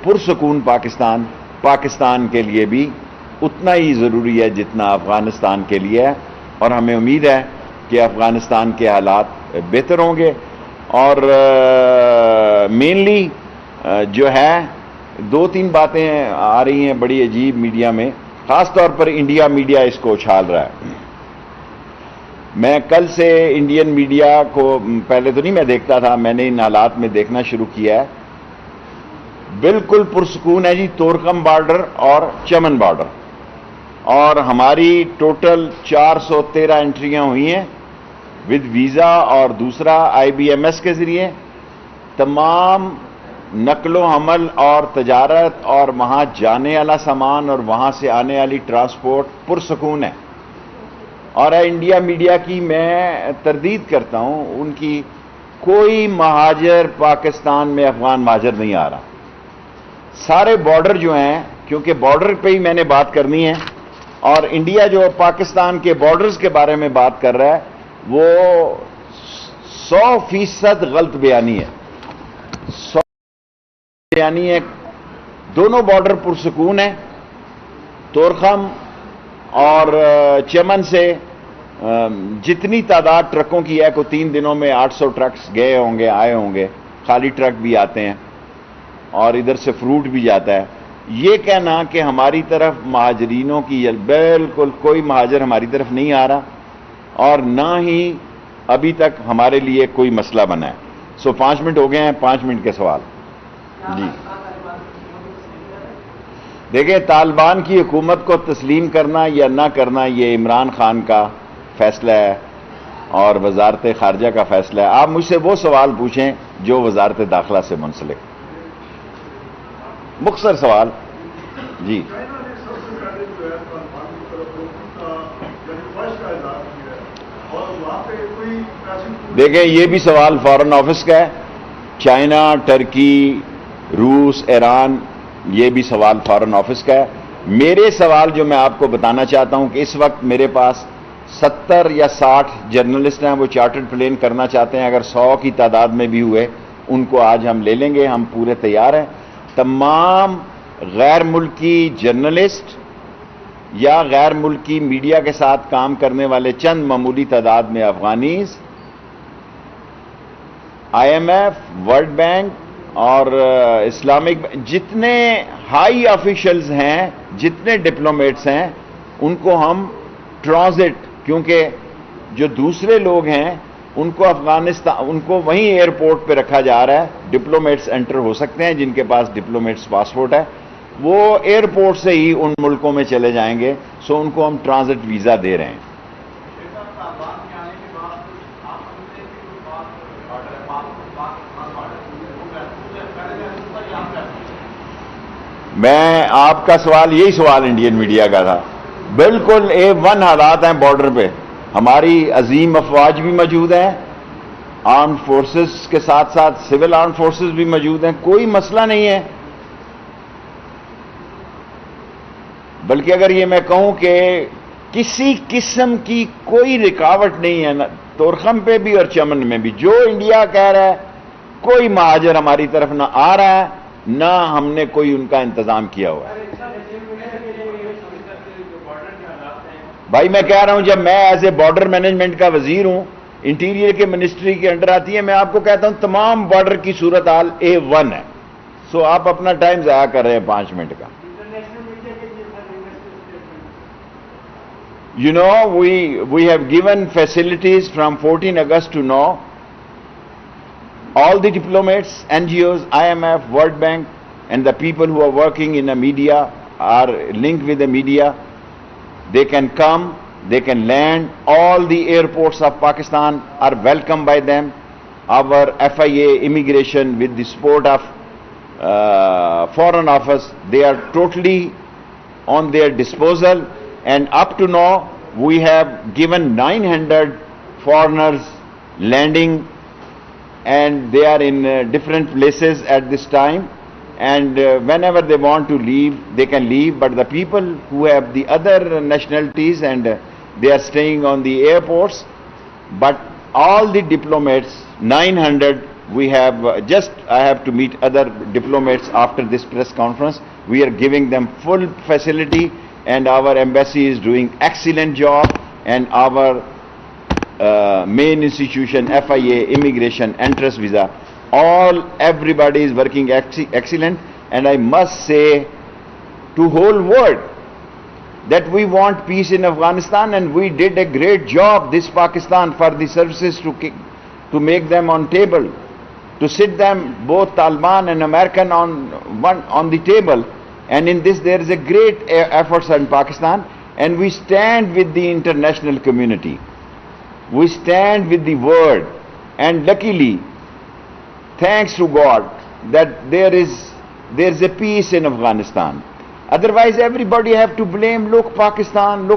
پرسکون پاکستان کے لیے بھی اتنا ہی ضروری ہے جتنا افغانستان کے لیے ہے، اور ہمیں امید ہے کہ افغانستان کے حالات بہتر ہوں گے۔ اور مینلی جو ہے 2-3 باتیں آ رہی ہیں بڑی عجیب میڈیا میں، خاص طور پر انڈیا میڈیا اس کو اچھال رہا ہے۔ میں کل سے انڈین میڈیا کو پہلے تو نہیں میں دیکھتا تھا، میں نے ان حالات میں دیکھنا شروع کیا ہے۔ بالکل پرسکون ہے جی تورخم بارڈر اور چمن بارڈر، اور ہماری ٹوٹل 413 انٹریاں ہوئی ہیں ود ویزا، اور دوسرا IBMS کے ذریعے تمام نقل و حمل اور تجارت اور وہاں جانے والا سامان اور وہاں سے آنے والی ٹرانسپورٹ پرسکون ہے۔ اور انڈیا میڈیا کی میں تردید کرتا ہوں، ان کی کوئی مہاجر پاکستان میں افغان مہاجر نہیں آ رہا۔ سارے بارڈر جو ہیں، کیونکہ بارڈر پہ ہی میں نے بات کرنی ہے، اور انڈیا جو پاکستان کے بارڈرز کے بارے میں بات کر رہا ہے وہ 100% غلط بیانی ہے۔ 100 بیانی ہے۔ دونوں بارڈر پرسکون ہیں۔ تورخم اور چمن سے جتنی تعداد ٹرکوں کی ہے، کو 3 دنوں میں 800 ٹرکس گئے ہوں گے، آئے ہوں گے، خالی ٹرک بھی آتے ہیں، اور ادھر سے فروٹ بھی جاتا ہے۔ یہ کہنا کہ ہماری طرف مہاجرینوں کی، بالکل کوئی مہاجر ہماری طرف نہیں آ رہا، اور نہ ہی ابھی تک ہمارے لیے کوئی مسئلہ بنا ہے۔ 5 منٹ ہو گئے ہیں، 5 منٹ کے سوال جی۔ دیکھیں، طالبان کی حکومت کو تسلیم کرنا یا نہ کرنا یہ عمران خان کا فیصلہ ہے اور وزارت خارجہ کا فیصلہ ہے۔ آپ مجھ سے وہ سوال پوچھیں جو وزارت داخلہ سے منسلک۔ مختصر سوال جی۔ دیکھیں، یہ بھی سوال فارن آفس کا ہے۔ چائنا، ٹرکی، روس، ایران، یہ بھی سوال فارن آفس کا ہے۔ میرے سوال جو میں آپ کو بتانا چاہتا ہوں کہ اس وقت میرے پاس 70 یا 60 جرنلسٹ ہیں، وہ چارٹرڈ پلین کرنا چاہتے ہیں۔ اگر 100 کی تعداد میں بھی ہوئے ان کو آج ہم لے لیں گے، ہم پورے تیار ہیں۔ تمام غیر ملکی جرنلسٹ یا غیر ملکی میڈیا کے ساتھ کام کرنے والے چند معمولی تعداد میں افغانیز، IMF، ورلڈ بینک اور اسلامک، جتنے ہائی آفیشلز ہیں، جتنے ڈپلومیٹس ہیں، ان کو ہم ٹرانزٹ، کیونکہ جو دوسرے لوگ ہیں ان کو افغانستان، ان کو وہیں ایئرپورٹ پہ رکھا جا رہا ہے۔ ڈپلومیٹس انٹر ہو سکتے ہیں جن کے پاس ڈپلومیٹس پاسپورٹ ہے، وہ ایئرپورٹ سے ہی ان ملکوں میں چلے جائیں گے، سو ان کو ہم ٹرانزٹ ویزا دے رہے ہیں۔ میں آپ کا سوال، یہی سوال انڈین میڈیا کا تھا۔ بالکل A1 حالات ہیں بارڈر پہ، ہماری عظیم افواج بھی موجود ہیں، آرمڈ فورسز کے ساتھ ساتھ سول آرمڈ فورسز بھی موجود ہیں، کوئی مسئلہ نہیں ہے۔ بلکہ اگر یہ میں کہوں کہ کسی قسم کی کوئی رکاوٹ نہیں ہے، تورخم پہ بھی اور چمن میں بھی، جو انڈیا کہہ رہا ہے کوئی مہاجر ہماری طرف نہ آ رہا ہے، نہ ہم نے کوئی ان کا انتظام کیا ہوا ہے۔ بھائی میں کہہ رہا ہوں، جب میں ایز اے بارڈر مینجمنٹ کا وزیر ہوں، انٹیریئر کے منسٹری کے انڈر آتی ہے، میں آپ کو کہتا ہوں تمام بارڈر کی صورتحال A1 ہے۔ سو آپ اپنا ٹائم ضائع کر رہے ہیں 5 منٹ کا۔ You know, we have given facilities from 14 August to now. All the diplomats, NGOs, IMF, World Bank, and the people who are working in the media are linked with the media. They can come, they can land. All the airports of Pakistan are welcomed by them. Our FIA, immigration, with the support of Foreign Office, they are totally on their disposal. And up to now, we have given 900 foreigners landing, and they are in different places at this time. And whenever they want to leave, they can leave. But the people who have the other nationalities and they are staying on the airports. But all the diplomats, 900, We have I have to meet other diplomats after this press conference. We are giving them full facility, and our embassy is doing excellent job, and our main institution, FIA, immigration, entrance visa, everybody is working excellent. And I must say to whole world that we want peace in Afghanistan, and we did a great job, this Pakistan, for the services to make them on table, to sit them, both Taliban and American, on the table. And in this there is a great effort in Pakistan, and we stand with the international community. We stand with the world, and luckily, thanks to God, that there is a peace in Afghanistan. Otherwise, everybody have to blame, look Pakistan.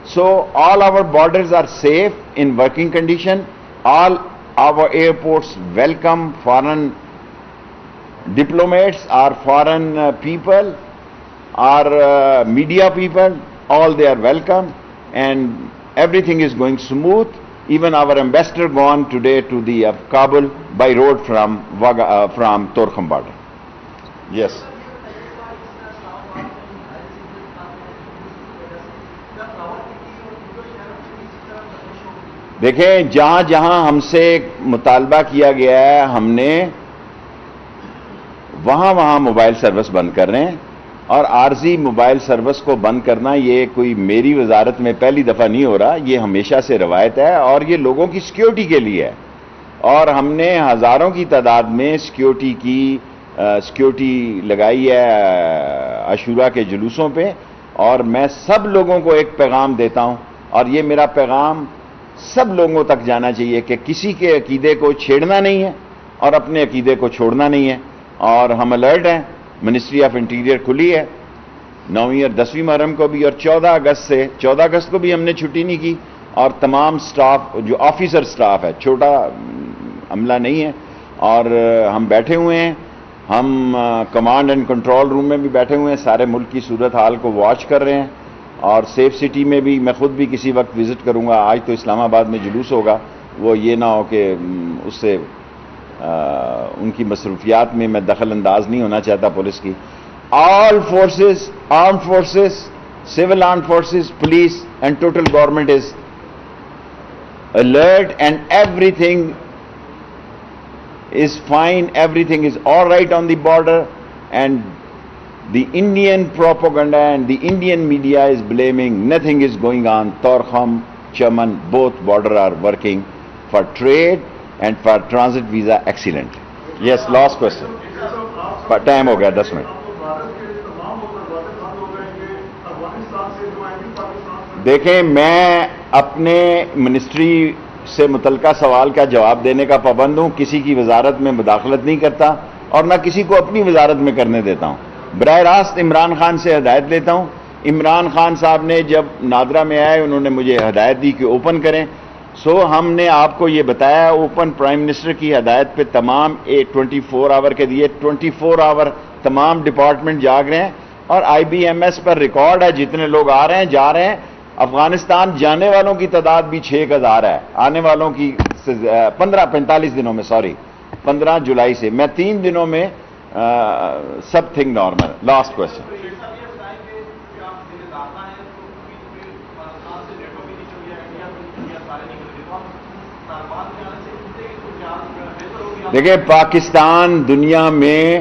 So all our borders are safe in working condition. All our airports welcome foreign diplomats or foreign people or media people. All they are welcome, and everything is going smooth. Even our ambassador gone today to the Kabul by road from Torkham border. Yes. دیکھیں جہاں جہاں ہم سے مطالبہ کیا گیا ہے ہم نے وہاں موبائل سروس بند کر رہے ہیں. اور عارضی موبائل سروس کو بند کرنا یہ کوئی میری وزارت میں پہلی دفعہ نہیں ہو رہا, یہ ہمیشہ سے روایت ہے, اور یہ لوگوں کی سیکیورٹی کے لیے ہے. اور ہم نے ہزاروں کی تعداد میں سیکیورٹی لگائی ہے عاشورہ کے جلوسوں پہ. اور میں سب لوگوں کو ایک پیغام دیتا ہوں, اور یہ میرا پیغام سب لوگوں تک جانا چاہیے کہ کسی کے عقیدے کو چھیڑنا نہیں ہے اور اپنے عقیدے کو چھوڑنا نہیں ہے. اور ہم الرٹ ہیں, منسٹری آف انٹیریئر کھلی ہے 9ویں اور 10ویں محرم کو بھی, اور 14 اگست کو بھی ہم نے چھٹی نہیں کی. اور تمام سٹاف جو آفیسر سٹاف ہے, چھوٹا عملہ نہیں ہے, اور ہم بیٹھے ہوئے ہیں. ہم کمانڈ اینڈ کنٹرول روم میں بھی بیٹھے ہوئے ہیں, سارے ملک کی صورتحال کو واچ کر رہے ہیں. اور سیف سٹی میں بھی میں خود بھی کسی وقت وزٹ کروں گا. آج تو اسلام آباد میں جلوس ہوگا, وہ یہ نہ ہو کہ اس سے ان کی مصروفیات میں میں دخل انداز نہیں ہونا چاہتا پولیس کی. All forces, armed forces, civil armed forces, police and total government is alert, and everything is fine, everything is all right on the border. And the Indian propaganda and the Indian media is blaming nothing is going on. Torkham, Chaman, both border are working for trade and for transit visa excellently. Yes, last question. But time ho gaya 10 minute. دیکھیں میں اپنے ministry سے متعلقہ سوال کا جواب دینے کا پابند ہوں, کسی کی وزارت میں مداخلت نہیں کرتا اور نہ کسی کو اپنی وزارت میں کرنے دیتا ہوں. براہ راست عمران خان سے ہدایت لیتا ہوں. عمران خان صاحب نے جب نادرا میں آئے انہوں نے مجھے ہدایت دی کہ اوپن کریں. سو ہم نے آپ کو یہ بتایا اوپن, پرائم منسٹر کی ہدایت پہ تمام 24 آور کے دیے. 24 آور تمام ڈپارٹمنٹ جاگ رہے ہیں, اور IBMS پر ریکارڈ ہے جتنے لوگ آ رہے ہیں جا رہے ہیں. افغانستان جانے والوں کی تعداد بھی 6000 ہے, آنے والوں کی 45 دنوں میں, 15 جولائی سے. میں 3 دنوں میں سب تھنگ نارمل. Last question. دیکھیں پاکستان دنیا میں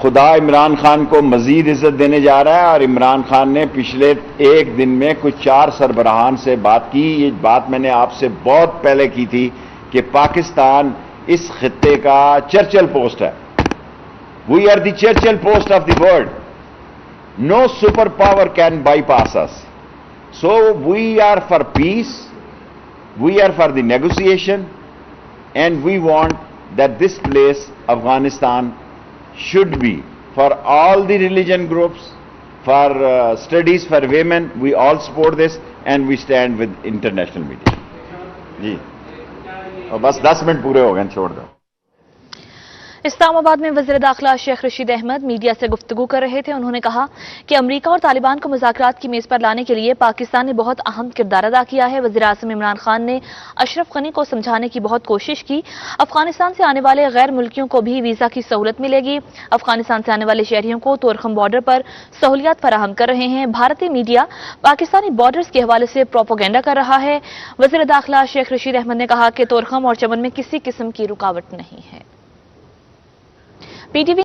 خدا عمران خان کو مزید عزت دینے جا رہا ہے, اور عمران خان نے پچھلے ایک دن میں کچھ 4 سربراہان سے بات کی. یہ بات میں نے آپ سے بہت پہلے کی تھی کہ پاکستان اس خطے کا چرچل پوسٹ ہے. We are the Churchill post of the world. No super power can bypass us. So we are for peace, we are for the negotiation, and we want that this place Afghanistan should be for all the religion groups, for studies for women. We all support this, and we stand with international media. جی, اور بس 10 minute پورے ہو گئے, چھوڑ دو. اسلام آباد میں وزیر داخلہ Sheikh Rashid Ahmad media سے گفتگو کر رہے تھے۔ انہوں نے کہا کہ امریکہ اور طالبان کو مذاکرات کی میز پر لانے کے لیے پاکستان نے بہت اہم کردار ادا کیا ہے۔ وزیر اعظم عمران خان نے اشرف غنی کو سمجھانے کی بہت کوشش کی۔ افغانستان سے آنے والے غیر ملکیوں کو بھی ویزا کی سہولت ملے گی۔ افغانستان سے آنے والے شہریوں کو تورخم بارڈر پر سہولیات فراہم کر رہے ہیں۔ بھارتی میڈیا پاکستانی بارڈرز کے حوالے سے پروپیگنڈا کر رہا ہے۔ وزیر داخلہ شیخ رشید احمد نے کہا کہ تورخم اور چمن میں کسی قسم کی رکاوٹ نہیں ہے۔ PTV